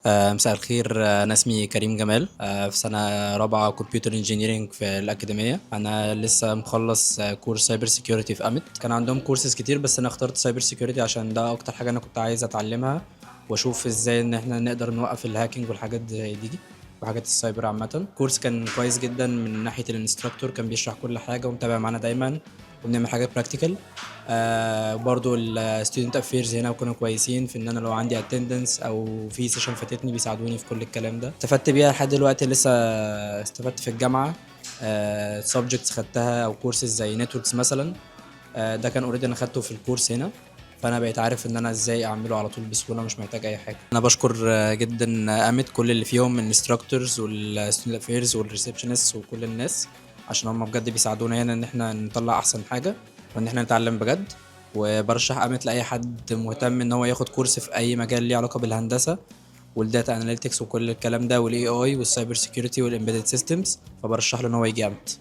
مساء الخير. أنا اسمي كريم جمال. في سنة رابعة كمبيوتر انجينيرينج في الأكاديمية. أنا لسه مخلص كورس سايبر سيكيورتي في أمت. كان عندهم كورسز كتير بس أنا اخترت سايبر سيكيورتي عشان ده أكتر حاجة أنا كنت عايز أتعلمها، وأشوف إزاي إن إحنا نقدر نوقف الهاكينج والحاجات زي دي وحاجات السايبر عامة. الكورس كان كويس جدا من ناحية الانستراكتور، كان بيشرح كل حاجة ومتابع معانا دايما وبنعمل حاجات براكتيكال. برضو الستودنت افيرز هنا كانوا كويسين في ان انا لو عندي اتندنس او في سيشن فاتتني بيساعدوني في كل الكلام ده. استفدت بيها لحد دلوقتي، لسه استفدت في الجامعه. سبجكتس خدتها او كورسز زي نتوركس مثلا. ده كان اوريدي انا خدته في الكورس هنا، فانا بقيت عارف ان انا ازاي اعمله على طول بسهوله، مش محتاج اي حاجه. انا بشكر جدا امت، كل اللي فيهم الانستراكتورز والستودنت افيرز والريسبشنست وكل الناس، عشان هم بجد بيساعدونا هنا ان احنا نطلع احسن حاجه وان احنا نتعلم بجد. وبرشح امت لاي حد مهتم ان هو ياخد كورس في اي مجال ليه علاقه بالهندسه والداتا اناليتكس وكل الكلام ده والاي اي والسايبر سيكيورتي والامبيدد سيستمز، فبرشح له ان هو يجي امت.